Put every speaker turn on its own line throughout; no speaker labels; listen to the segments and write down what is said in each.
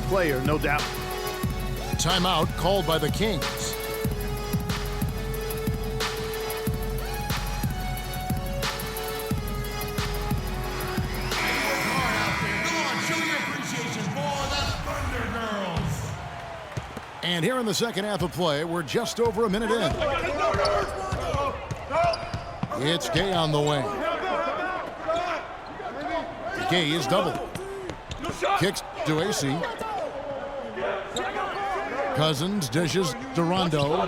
player, no doubt.
Timeout called by the Kings. And here in the second half of play, we're just over a minute in. It's Gay on the wing. Gay is doubled. Kicks to AC. Cousins dishes to Rondo.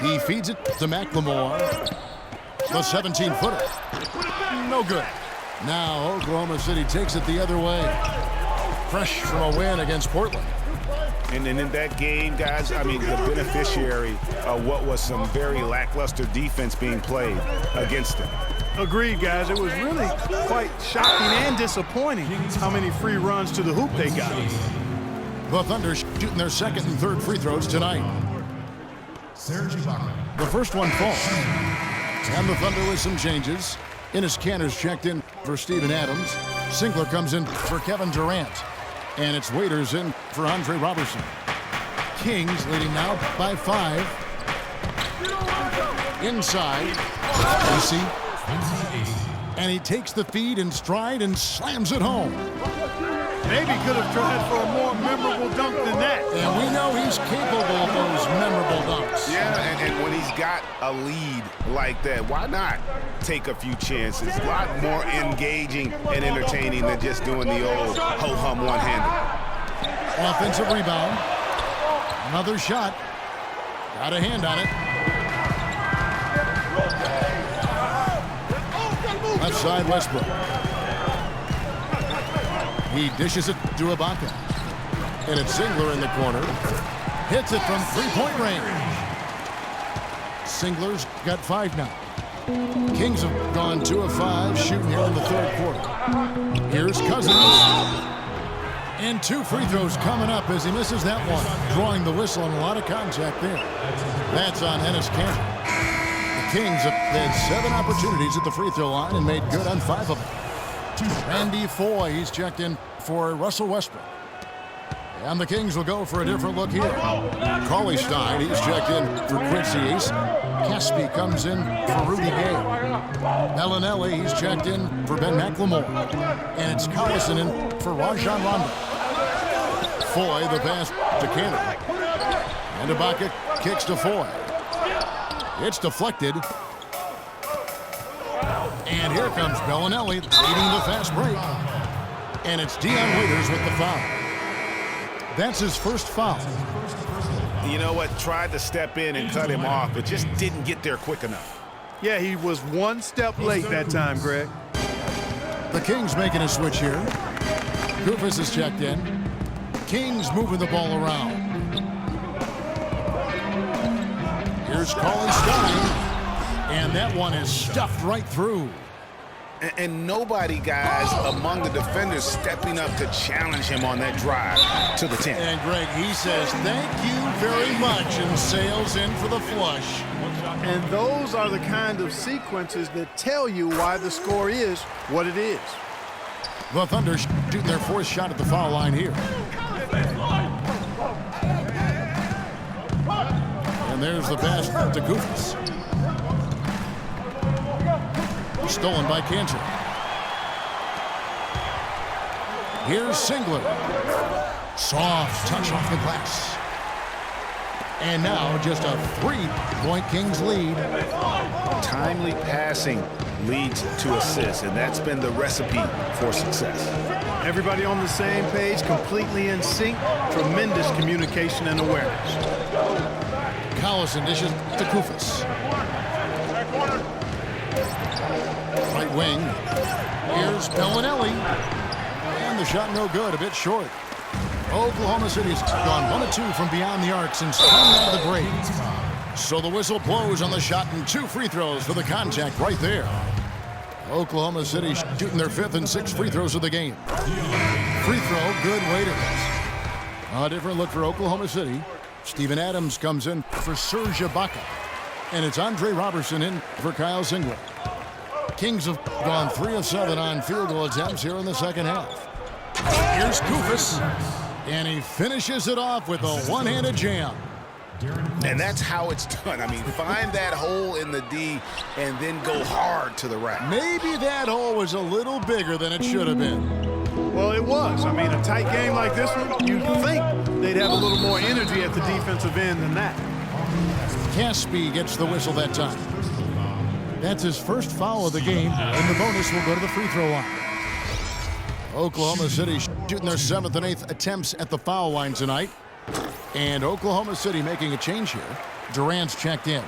He feeds it to McLemore. The 17-footer. No good. Now Oklahoma City takes it the other way. Fresh from a win against Portland.
And then in that game, guys, I mean, the beneficiary of what was some very lackluster defense being played against them.
Agreed, guys. It was really quite shocking and disappointing how many free runs to the hoop they got.
The Thunder shooting their second and third free throws tonight. The first one falls. And the Thunder with some changes. Enes Kanter's checked in for Steven Adams. Singler comes in for Kevin Durant. And it's Waiters in for Andre Robertson. Kings leading now by 5. Inside. AC. And he takes the feed in stride and slams it home.
Maybe could have tried for a more memorable dunk than that.
And we know he's capable of those memorable dunks.
Yeah, and when he's got a lead like that, why not take a few chances? A lot more engaging and entertaining than just doing the old ho-hum one-handed.
Offensive rebound. Another shot. Got a hand on it. Left side, Westbrook. He dishes it to Ibaka. And it's Singler in the corner. Hits it from three-point range. Singler's got 5 now. Kings have gone 2 of 5 shooting here in the third quarter. Here's Cousins. And 2 free throws coming up as he misses that one. Drawing the whistle and a lot of contact there. That's on Enes Kanter. The Kings have had 7 opportunities at the free throw line and made good on 5 of them. Randy Foye, he's checked in for Russell Westbrook. And the Kings will go for a different look here. Cauley Stein, he's checked in for Quincy Ace. Caspi comes in for Rudy Gay. Bellinelli, he's checked in for Ben McLemore. And it's Collison in for Rajon Rondo. Foye, the pass to Kanter. And Ibaka kicks to Foye. It's deflected. And here comes Bellinelli leading the fast break. And it's Dion Waiters with the foul. That's his first foul.
You know what? Tried to step in and cut him off, but just didn't get there quick enough.
Yeah, he was 1 step late that time, Greg.
The Kings making a switch here. Koufos is checked in. Kings moving the ball around. Here's Cauley Stein. And that one is stuffed right through.
And nobody, guys, among the defenders stepping up to challenge him on that drive to the 10.
And Greg, he says, thank you very much, and sails in for the flush.
And those are the kind of sequences that tell you why the score is what it is.
The Thunder shooting their 4th shot at the foul line here. And there's the pass to Koufos. Stolen by Kanter. Here's Singler. Soft touch off the glass. And now just a 3-point Kings lead.
Timely passing leads to assists, and that's been the recipe for success.
Everybody on the same page, completely in sync. Tremendous communication and awareness.
Collison dishes to Koufos. Right wing. Here's Bellinelli. And the shot no good, a bit short. Oklahoma City's gone 1 of 2 from beyond the arc since coming out of the break. So the whistle blows on the shot and 2 free throws for the contact right there. Oklahoma City shooting their 5th and 6th free throws of the game. Free throw, good. Waiters. A different look for Oklahoma City. Steven Adams comes in for Serge Ibaka. And it's Andre Robertson in for Kyle Singler. Kings have gone 3 of 7 on field goal attempts here in the second half. Here's Koufos, and he finishes it off with a one-handed jam.
And that's how it's done. I mean, find that hole in the D and then go hard to the rack.
Maybe that hole was a little bigger than it should have been.
Well, it was. I mean, a tight game like this one, you'd think they'd have a little more energy at the defensive end than that.
Caspi gets the whistle that time. That's his first foul of the game, and the bonus will go to the free throw line. Oklahoma City shooting their 7th and 8th attempts at the foul line tonight. And Oklahoma City making a change here. Durant's checked in.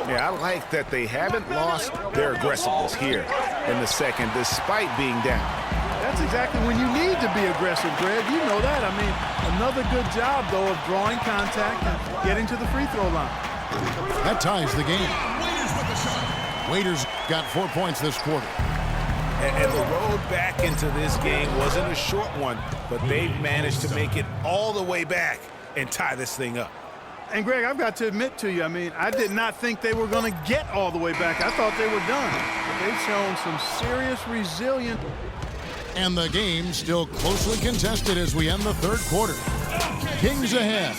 Yeah, I like that they haven't lost their aggressiveness here in the second, despite being down.
That's exactly when you need to be aggressive, Greg. You know that. I mean, another good job, though, of drawing contact and getting to the free throw line.
That ties the game. Waiters got 4 points this quarter.
And the road back into this game wasn't a short one, but they've managed to make it all the way back and tie this thing up.
And, Greg, I've got to admit to you, I mean, I did not think they were going to get all the way back. I thought they were done. But they've shown some serious resilience.
And the game still closely contested as we end the third quarter. Kings ahead.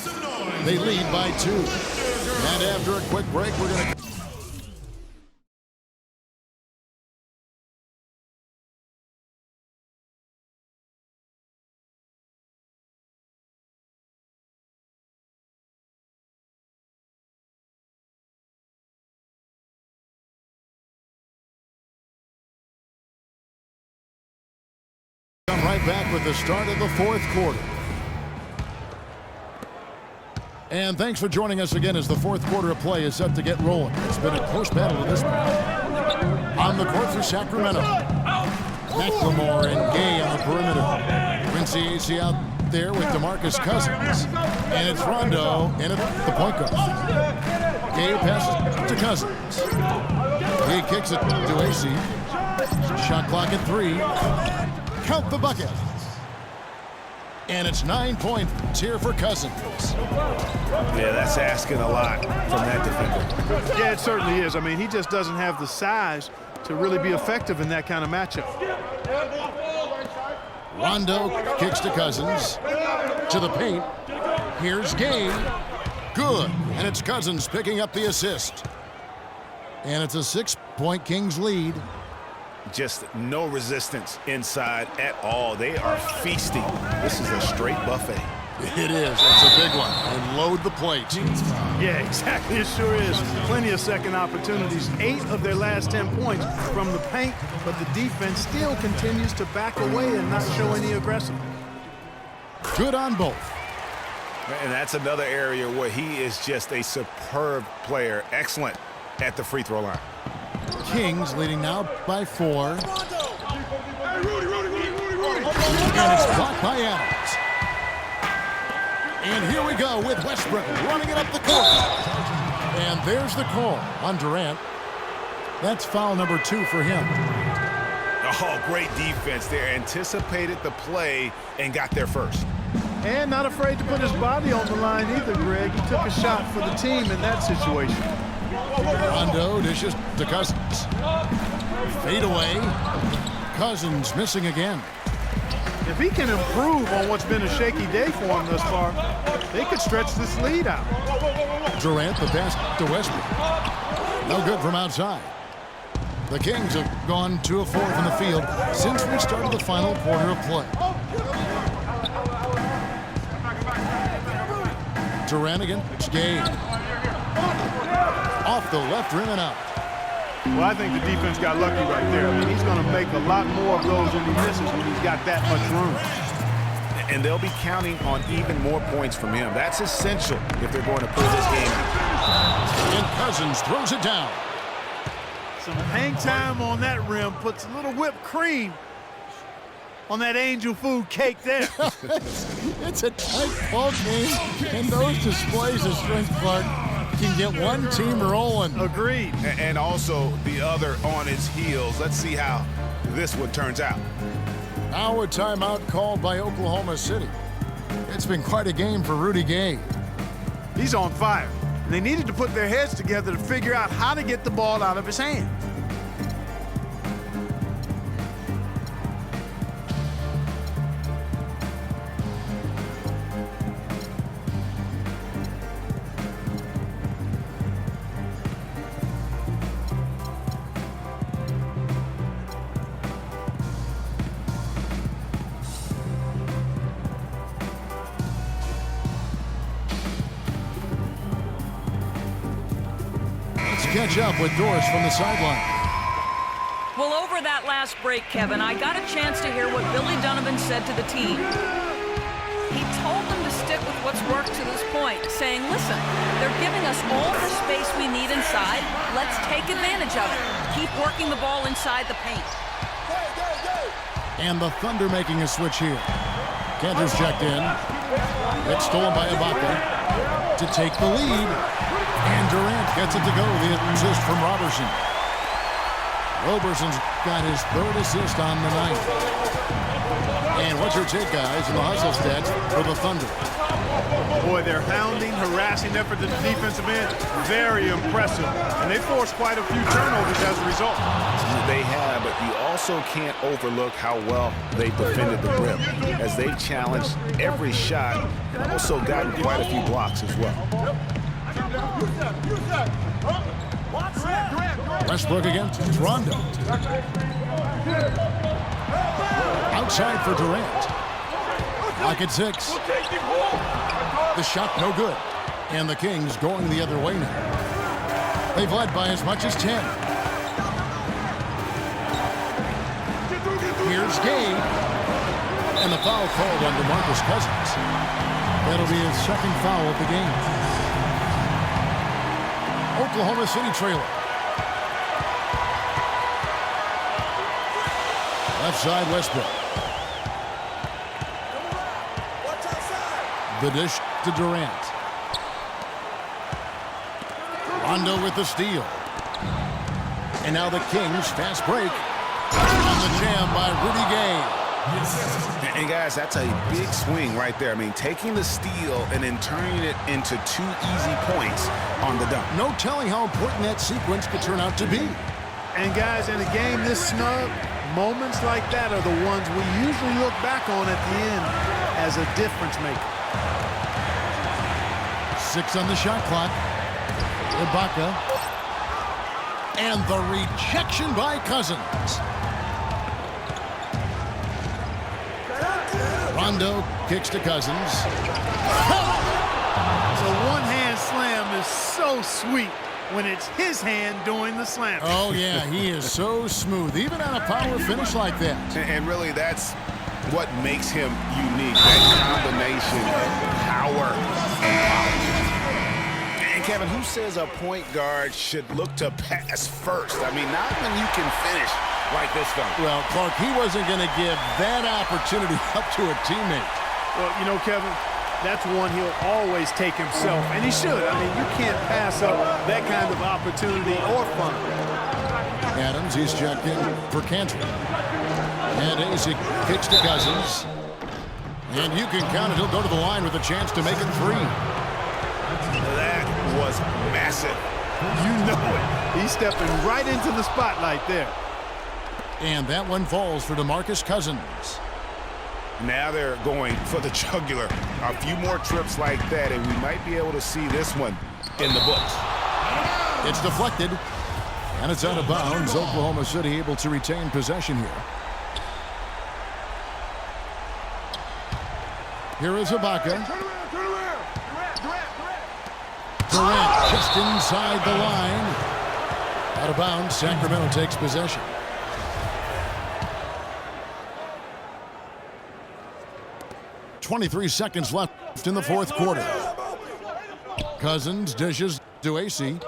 They lead by 2. And after a quick break, we're going to... Come right back with the start of the fourth quarter. And thanks for joining us again as the fourth quarter of play is set to get rolling. It's been a close battle to this point. On the court for Sacramento, McLemore and Gay on the perimeter. Quincy Acy out there with DeMarcus Cousins. And it's Rondo in at the point guard. Gay passes to Cousins. He kicks it to Acy. Shot clock at 3. Count the bucket. And it's 9 points here for Cousins.
Yeah, that's asking a lot from that defender.
Yeah, it certainly is. I mean, he just doesn't have the size to really be effective in that kind of matchup.
Rondo kicks to Cousins. To the paint. Here's Gay. Good. And it's Cousins picking up the assist. And it's a 6-point Kings lead.
Just no resistance inside at all. They are feasting. This is a straight buffet.
It is. It's a big one. And load the plate.
Yeah, exactly. It sure is. Plenty of second opportunities. 8 of their last 10 points from the paint, but the defense still continues to back away and not show any aggressiveness.
Good on both.
And that's another area where he is just a superb player. Excellent at the free throw line.
Kings leading now by 4. And it's blocked by Adams. And here we go with Westbrook running it up the court. And there's the call on Durant. That's foul number 2 for him.
Oh, great defense there. Anticipated the play and got there first.
And not afraid to put his body on the line either, Greg. He took a shot for the team in that situation.
Rondo dishes to Cousins. Fade away. Cousins missing again.
If he can improve on what's been a shaky day for him thus far, they could stretch this lead out.
Durant the pass to Westbrook. No good from outside. The Kings have gone 2 of 4 from the field since we started the final quarter of play. Durant against Gay. Off the left rim and out.
Well, I think the defense got lucky right there. I mean, he's going to make a lot more of those than he misses when he's got that much room.
And they'll be counting on even more points from him. That's essential if they're going to pull this game out.
And Cousins throws it down.
Some hang time on that rim puts a little whipped cream on that angel food cake there.
It's a tight ball game, and those displays of strength, Clark, can get one team rolling.
Agreed.
And also the other on his heels. Let's see how this one turns out.
Now a timeout called by Oklahoma City. It's been quite a game for Rudy Gay.
He's on fire. And they needed to put their heads together to figure out how to get the ball out of his hand.
catch up with Doris from the sideline.
Well, over that last break, Kevin, I got a chance to hear what Billy Donovan said to the team. He told them to stick with what's worked to this point, saying, listen, they're giving us all the space we need inside. Let's take advantage of it. Keep working the ball inside the paint.
And the Thunder making a switch here. Cantor's checked in. It's stolen by Ibaka to take the lead. And Durant gets it to go. The assist from Robertson. Roberson's got his third assist on the night. And what's your take, guys, in the hustle stats for the Thunder?
Boy, their hounding, harassing effort to the defensive end, very impressive. And they forced quite a few turnovers as a result.
They have, but you also can't overlook how well they defended the rim, as they've challenged every shot and also gotten quite a few blocks as well.
Westbrook against Rondo. Outside for Durant. Clock at 6. The shot no good. And the Kings going the other way now. They've led by as much as 10. Here's Gabe. And the foul called on DeMarcus Cousins. That'll be his second foul of the game. Oklahoma City trailer. Left side, Westbrook. The dish to Durant. Rondo with the steal. And now the Kings fast break. On the jam by Rudy Gay.
And guys, that's a big swing right there. I mean, taking the steal and then turning it into 2 easy points on the dunk.
No telling how important that sequence could turn out to be.
And guys, in a game this snug, moments like that are the ones we usually look back on at the end as a difference maker.
6 on the shot clock. Ibaka. And the rejection by Cousins. Rondo kicks to Cousins.
So one-hand slam is so sweet when it's his hand doing the slam.
Oh, yeah, he is so smooth, even on a power finish like that.
And really, that's what makes him unique, that combination of power and power. And Kevin, who says a point guard should look to pass first? I mean, not when you can finish like this fella.
Well, Clark, he wasn't going to give that opportunity up to a teammate.
Well, you know, Kevin, that's one he'll always take himself, and he should. I mean, you can't pass up that kind of opportunity or fun.
Adams, he's checked in for Cantor. And Isaac kicks to Cousins. And you can count it. He'll go to the line with a chance to make it 3.
That was massive.
You know it. He's stepping right into the spotlight there.
And that one falls for DeMarcus Cousins.
Now they're going for the jugular. A few more trips like that, and we might be able to see this one in the books.
It's deflected, and it's out of bounds. Oklahoma City able to retain possession here. Here is Ibaka. Durant just inside the line. Out of bounds, Sacramento takes possession. .23 seconds left in the fourth quarter. Cousins dishes to AC.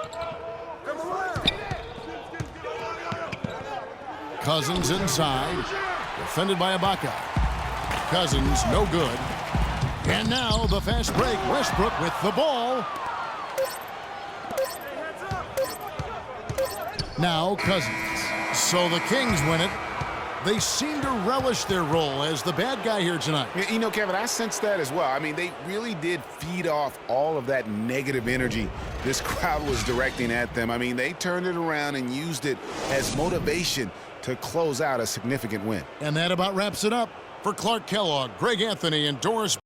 Cousins inside. Defended by Ibaka. Cousins no good. And now the fast break. Westbrook with the ball. Now Cousins. So the Kings win it. They seem to relish their role as the bad guy here tonight.
You know, Kevin, I sense that as well. I mean, they really did feed off all of that negative energy this crowd was directing at them. I mean, they turned it around and used it as motivation to close out a significant win.
And that about wraps it up. For Clark Kellogg, Greg Anthony, and Doris